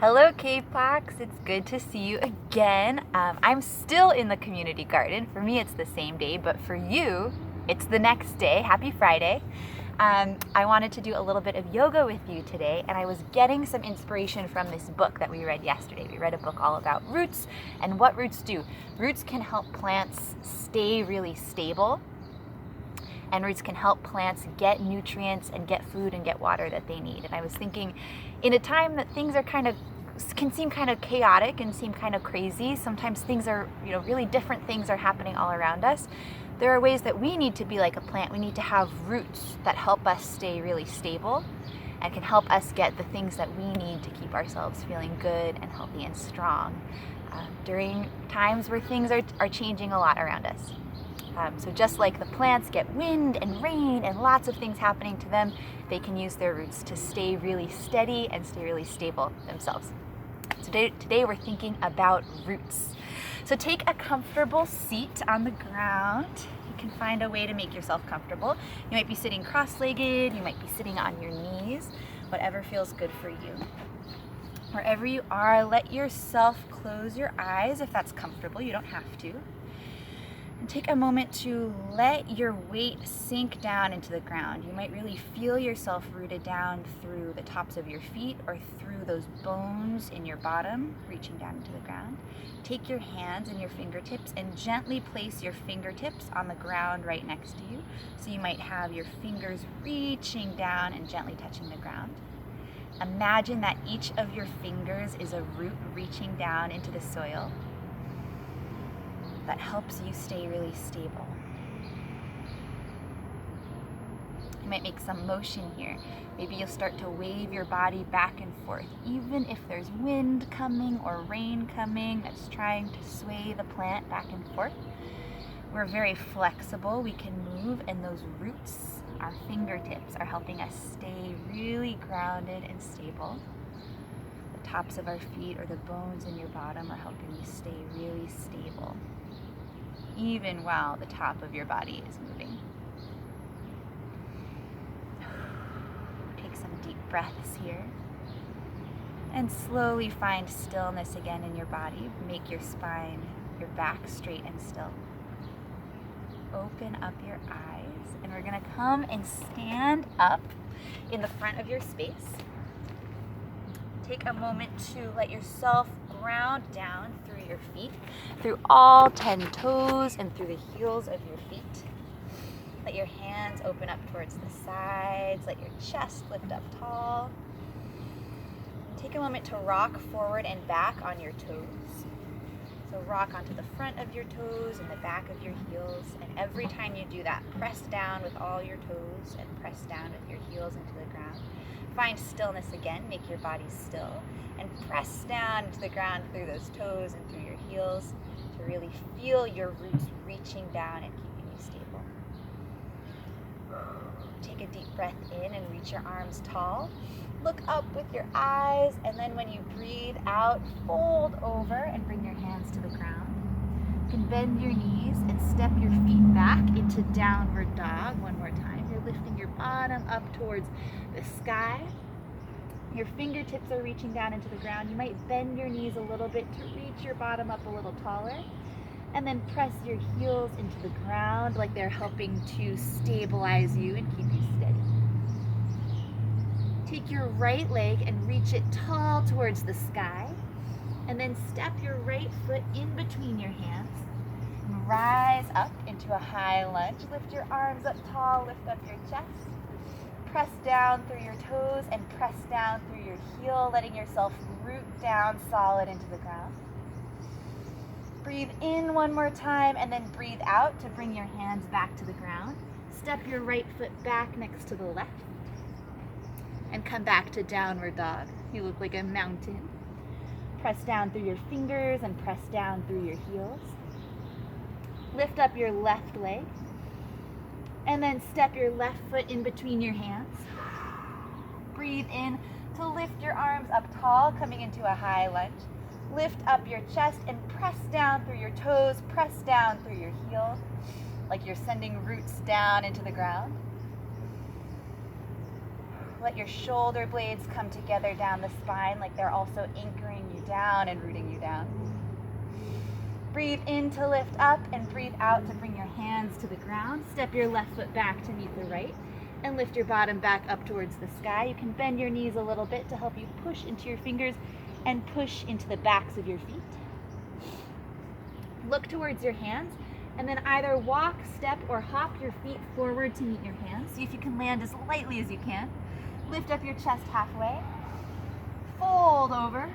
Hello Kapoks, it's good to see you again. I'm still in the community garden. For me it's the same day, but for you it's the next day. Happy Friday. I wanted to do a little bit of yoga with you today, and I was getting some inspiration from this book that we read yesterday. We read a book all about roots and what roots do. Roots can help plants stay really stable, and roots can help plants get nutrients and get food and get water that they need. And I was thinking, in a time that things are can seem kind of chaotic and seem kind of crazy, sometimes things are, really different things are happening all around us. There are ways that we need to be like a plant. We need to have roots that help us stay really stable and can help us get the things that we need to keep ourselves feeling good and healthy and strong during times where things are changing a lot around us. So just like the plants get wind and rain and lots of things happening to them, they can use their roots to stay really steady and stay really stable themselves. So today we're thinking about roots. So take a comfortable seat on the ground. You can find a way to make yourself comfortable. You might be sitting cross-legged, you might be sitting on your knees, whatever feels good for you. Wherever you are, let yourself close your eyes if that's comfortable. You don't have to. And take a moment to let your weight sink down into the ground. You might really feel yourself rooted down through the tops of your feet or through those bones in your bottom, reaching down into the ground. Take your hands and your fingertips and gently place your fingertips on the ground right next to you. So you might have your fingers reaching down and gently touching the ground. Imagine that each of your fingers is a root reaching down into the soil that helps you stay really stable. You might make some motion here. Maybe you'll start to wave your body back and forth, even if there's wind coming or rain coming that's trying to sway the plant back and forth. We're very flexible, we can move, and those roots, our fingertips, are helping us stay really grounded and stable. The tops of our feet or the bones in your bottom are helping you stay really stable, even while the top of your body is moving. Take some deep breaths here and slowly find stillness again in your body. Make your spine, your back straight and still. Open up your eyes, and we're going to come and stand up in the front of your space. Take a moment to let yourself ground down through your feet, through all 10 toes and through the heels of your feet. Let your hands open up towards the sides. Let your chest lift up tall. Take a moment to rock forward and back on your toes. So rock onto the front of your toes and the back of your heels. And every time you do that, press down with all your toes and press down with your heels into the ground. Find stillness again. Make your body still. And press down into the ground through those toes and through your heels to really feel your roots reaching down and keeping you stable. Take a deep breath in and reach your arms tall. Look up with your eyes, and then when you breathe out, fold over and bring your hands to the ground. You can bend your knees and step your feet back into downward dog one more time. You're lifting your bottom up towards the sky. Your fingertips are reaching down into the ground. You might bend your knees a little bit to reach your bottom up a little taller. And then press your heels into the ground like they're helping to stabilize you and keep you steady. Take your right leg and reach it tall towards the sky. And then step your right foot in between your hands. And rise up into a high lunge. Lift your arms up tall, lift up your chest. Press down through your toes and press down through your heel, letting yourself root down solid into the ground. Breathe in one more time and then breathe out to bring your hands back to the ground. Step your right foot back next to the left and come back to downward dog. You look like a mountain. Press down through your fingers and press down through your heels. Lift up your left leg and then step your left foot in between your hands. Breathe in to lift your arms up tall, coming into a high lunge. Lift up your chest and press down through your toes, press down through your heel, like you're sending roots down into the ground. Let your shoulder blades come together down the spine like they're also anchoring you down and rooting you down. Breathe in to lift up and breathe out to bring your hands to the ground. Step your left foot back to meet the right and lift your bottom back up towards the sky. You can bend your knees a little bit to help you push into your fingers and push into the backs of your feet. Look towards your hands and then either walk, step, or hop your feet forward to meet your hands. See if you can land as lightly as you can. Lift up your chest halfway, fold over,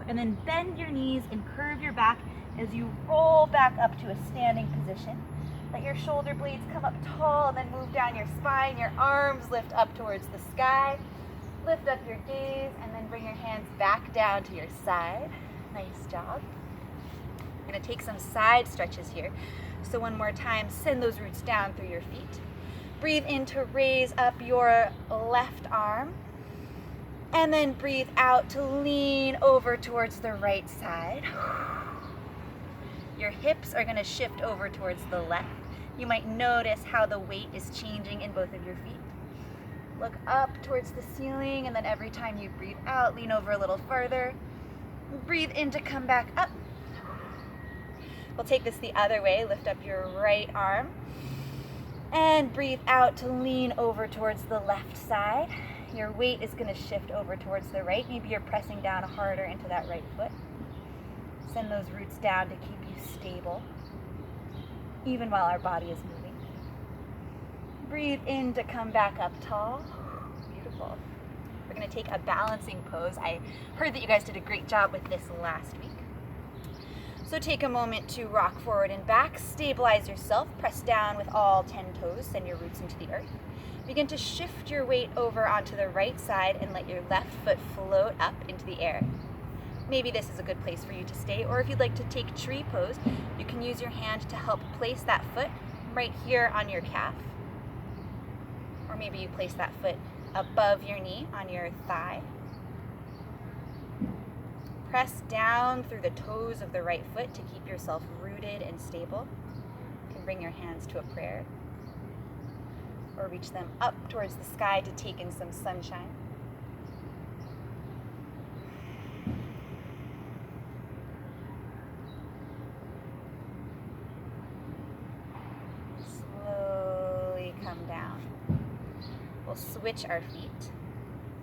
and then bend your knees and curve your back as you roll back up to a standing position. Let your shoulder blades come up tall and then move down your spine. Your arms lift up towards the sky. Lift up your gaze and then bring your hands back down to your side. Nice job. We're going to take some side stretches here. So one more time, send those roots down through your feet. Breathe in to raise up your left arm. And then breathe out to lean over towards the right side. Your hips are going to shift over towards the left. You might notice how the weight is changing in both of your feet. Look up towards the ceiling, and then every time you breathe out, lean over a little further. Breathe in to come back up. We'll take this the other way. Lift up your right arm. And breathe out to lean over towards the left side. Your weight is going to shift over towards the right. Maybe you're pressing down harder into that right foot. Send those roots down to keep you stable, even while our body is moving. Breathe in to come back up tall. Beautiful. We're going to take a balancing pose. I heard that you guys did a great job with this last week. So take a moment to rock forward and back, stabilize yourself, press down with all 10 toes, send your roots into the earth. Begin to shift your weight over onto the right side and let your left foot float up into the air. Maybe this is a good place for you to stay, or if you'd like to take tree pose, you can use your hand to help place that foot right here on your calf. Or maybe you place that foot above your knee on your thigh. Press down through the toes of the right foot to keep yourself rooted and stable. You can bring your hands to a prayer, or reach them up towards the sky to take in some sunshine. Slowly come down. We'll switch our feet.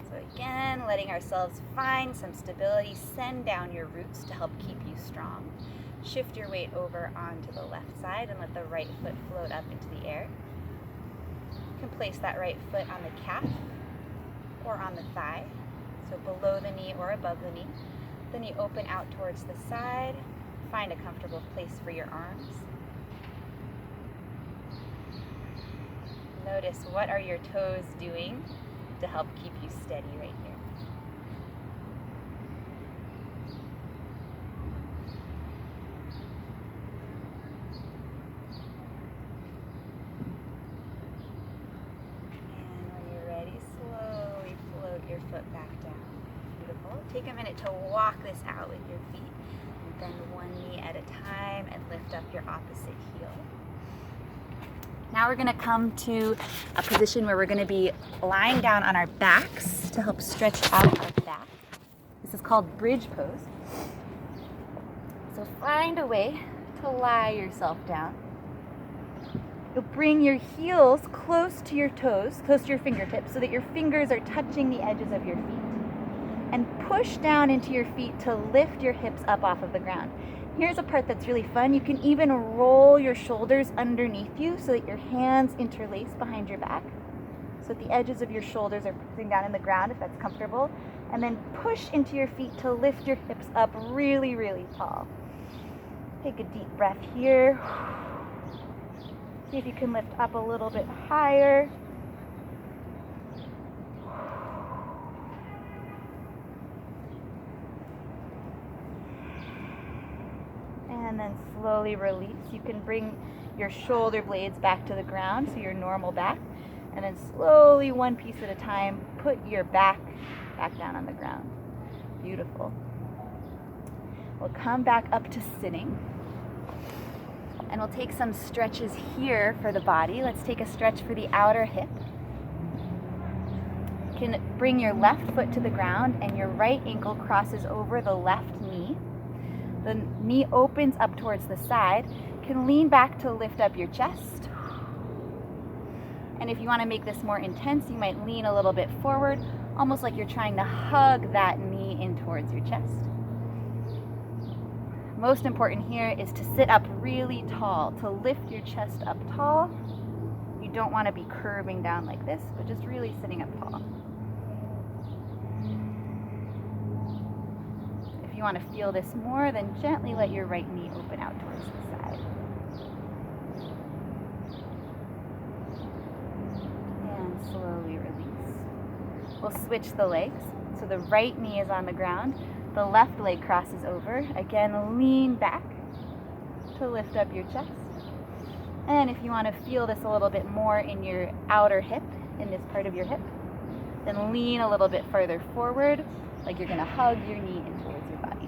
So again, letting ourselves find some stability. Send down your roots to help keep you strong. Shift your weight over onto the left side and let the right foot float up into the air. You can place that right foot on the calf or on the thigh, so below the knee or above the knee. Then you open out towards the side. Find a comfortable place for your arms. Notice, what are your toes doing to help keep you steady right here. And when you're ready, slowly float your foot back down. Beautiful. Take a minute to walk this out with your feet. And bend one knee at a time and lift up your opposite heel. Now we're going to come to a position where we're going to be lying down on our backs to help stretch out our back. This is called bridge pose. So find a way to lie yourself down. You'll bring your heels close to your toes, close to your fingertips, so that your fingers are touching the edges of your feet. And push down into your feet to lift your hips up off of the ground. Here's a part that's really fun. You can even roll your shoulders underneath you so that your hands interlace behind your back. So that the edges of your shoulders are pressing down in the ground if that's comfortable. And then push into your feet to lift your hips up really, really tall. Take a deep breath here. See if you can lift up a little bit higher. And then slowly release. You can bring your shoulder blades back to the ground, so your normal back. And then slowly, one piece at a time, put your back down on the ground. Beautiful. We'll come back up to sitting. And we'll take some stretches here for the body. Let's take a stretch for the outer hip. can bring your left foot to the ground and your right ankle crosses over the left knee. The knee opens up towards the side. Can lean back to lift up your chest. And if you want to make this more intense, you might lean a little bit forward, almost like you're trying to hug that knee in towards your chest. Most important here is to sit up really tall, to lift your chest up tall. You don't want to be curving down like this, but just really sitting up tall. If you want to feel this more, then gently let your right knee open out towards the side. And slowly release. We'll switch the legs. So the right knee is on the ground, the left leg crosses over. Again, lean back to lift up your chest. And if you want to feel this a little bit more in your outer hip, in this part of your hip, then lean a little bit further forward, like you're going to hug your knee in towards your body.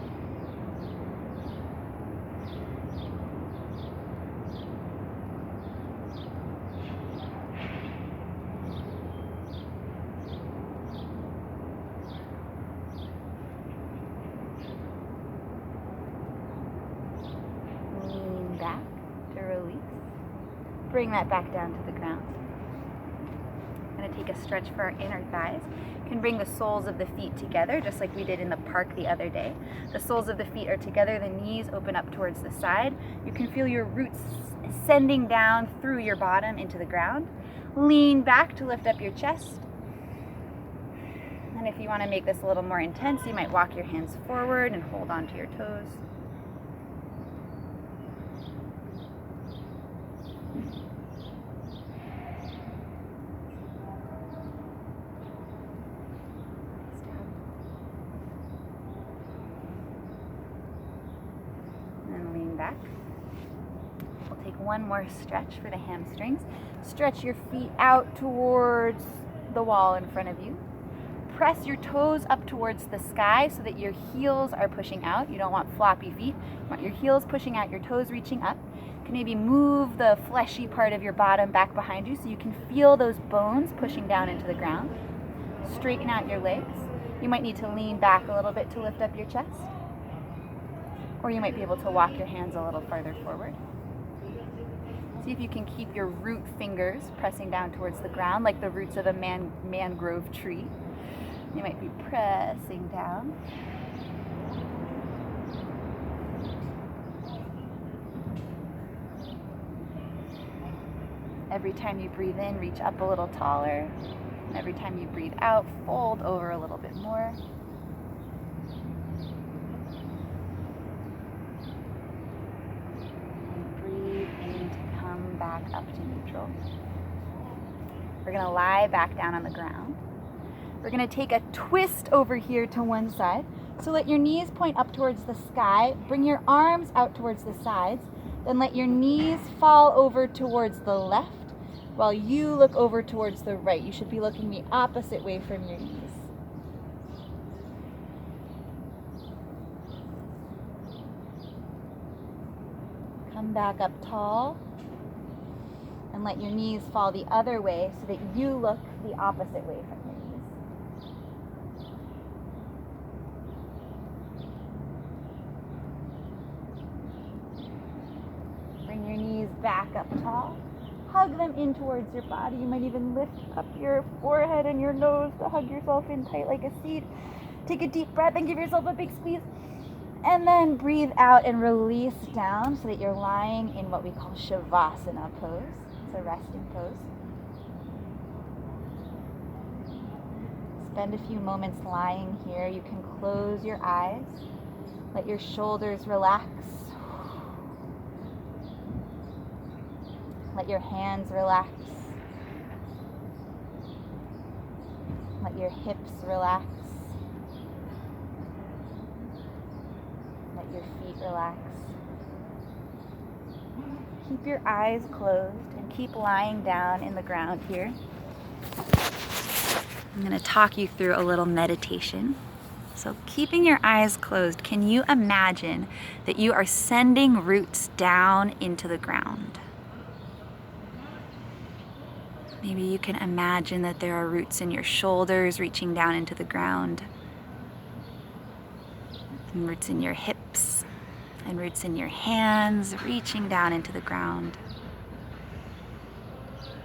Lean back to release. Bring that back down to the ground. I'm going to take a stretch for our inner thighs. You can bring the soles of the feet together, just like we did in the park the other day. The soles of the feet are together, the knees open up towards the side. You can feel your roots sending down through your bottom into the ground. Lean back to lift up your chest. And if you want to make this a little more intense, you might walk your hands forward and hold onto your toes. Back. We'll take one more stretch for the hamstrings. Stretch your feet out towards the wall in front of you. Press your toes up towards the sky so that your heels are pushing out. You don't want floppy feet. You want your heels pushing out, your toes reaching up. You can maybe move the fleshy part of your bottom back behind you so you can feel those bones pushing down into the ground. Straighten out your legs. You might need to lean back a little bit to lift up your chest. Or you might be able to walk your hands a little farther forward. See if you can keep your root fingers pressing down towards the ground like the roots of a mangrove tree. You might be pressing down. Every time you breathe in, reach up a little taller. And every time you breathe out, fold over a little bit more. Back up to neutral. We're going to lie back down on the ground. We're going to take a twist over here to one side. So let your knees point up towards the sky. Bring your arms out towards the sides. Then let your knees fall over towards the left while you look over towards the right. You should be looking the opposite way from your knees. Come back up tall. And let your knees fall the other way so that you look the opposite way from your knees. Bring your knees back up tall. Hug them in towards your body. You might even lift up your forehead and your nose to hug yourself in tight like a seed. Take a deep breath and give yourself a big squeeze. And then breathe out and release down so that you're lying in what we call Shavasana pose. It's a resting pose. Spend a few moments lying here. You can close your eyes. Let your shoulders relax. Let your hands relax. Let your hips relax. Let your feet relax. Keep your eyes closed and keep lying down in the ground here. I'm going to talk you through a little meditation. So keeping your eyes closed, can you imagine that you are sending roots down into the ground? Maybe you can imagine that there are roots in your shoulders reaching down into the ground, and roots in your hips, and roots in your hands reaching down into the ground.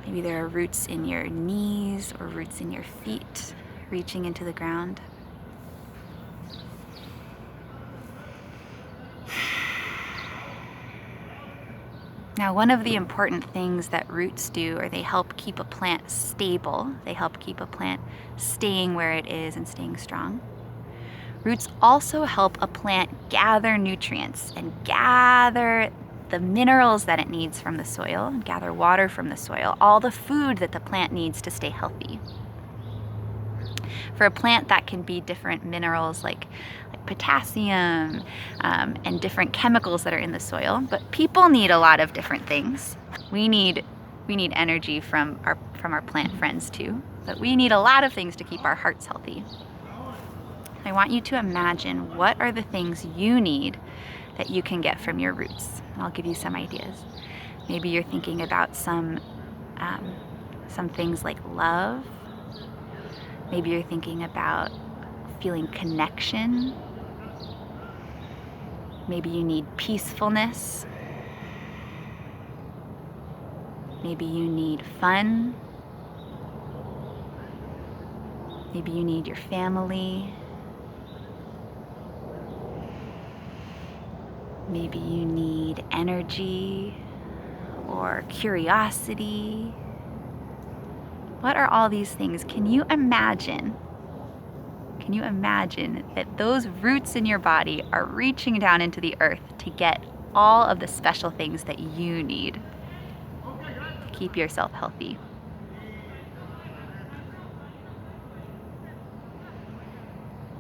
Maybe there are roots in your knees or roots in your feet reaching into the ground. Now, one of the important things that roots do, or they help keep a plant stable, they help keep a plant staying where it is and staying strong. Roots also help a plant gather nutrients and gather the minerals that it needs from the soil, and gather water from the soil, all the food that the plant needs to stay healthy. For a plant, that can be different minerals like potassium and different chemicals that are in the soil. But people need a lot of different things. We need energy from our plant friends too. But we need a lot of things to keep our hearts healthy. I want you to imagine what are the things you need that you can get from your roots. And I'll give you some ideas. Maybe you're thinking about some things like love. Maybe you're thinking about feeling connection. Maybe you need peacefulness. Maybe you need fun. Maybe you need your family. Maybe you need energy or curiosity. What are all these things? Can you imagine that those roots in your body are reaching down into the earth to get all of the special things that you need to keep yourself healthy?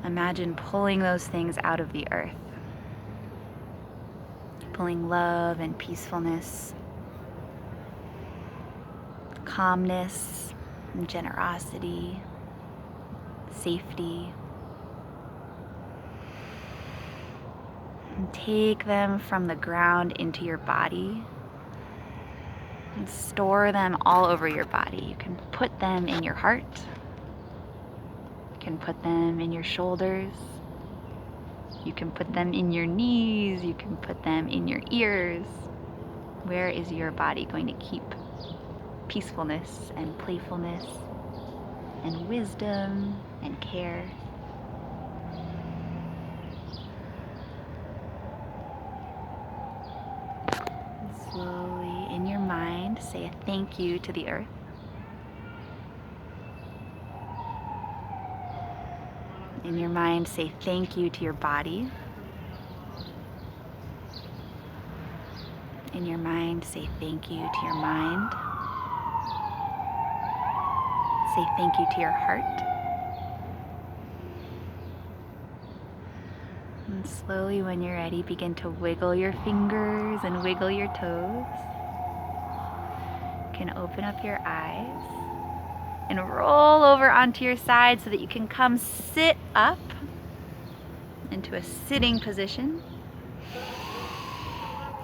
Imagine pulling those things out of the earth. Pulling love and peacefulness, calmness and generosity, safety. And take them from the ground into your body and store them all over your body. You can put them in your heart. You can put them in your shoulders. You can put them in your knees. You can put them in your ears. Where is your body going to keep peacefulness and playfulness and wisdom and care? And slowly, in your mind, say a thank you to the earth. In your mind, say thank you to your body. In your mind, say thank you to your mind. Say thank you to your heart. And slowly, when you're ready, begin to wiggle your fingers and wiggle your toes. You can open up your eyes and roll over onto your side so that you can come sit up into a sitting position.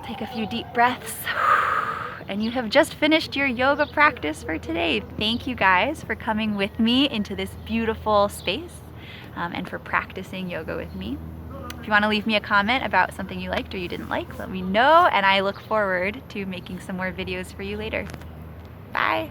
Take a few deep breaths. And you have just finished your yoga practice for today. Thank you guys for coming with me into this beautiful space and for practicing yoga with me. If you want to leave me a comment about something you liked or you didn't like, let me know, and I look forward to making some more videos for you later. Bye.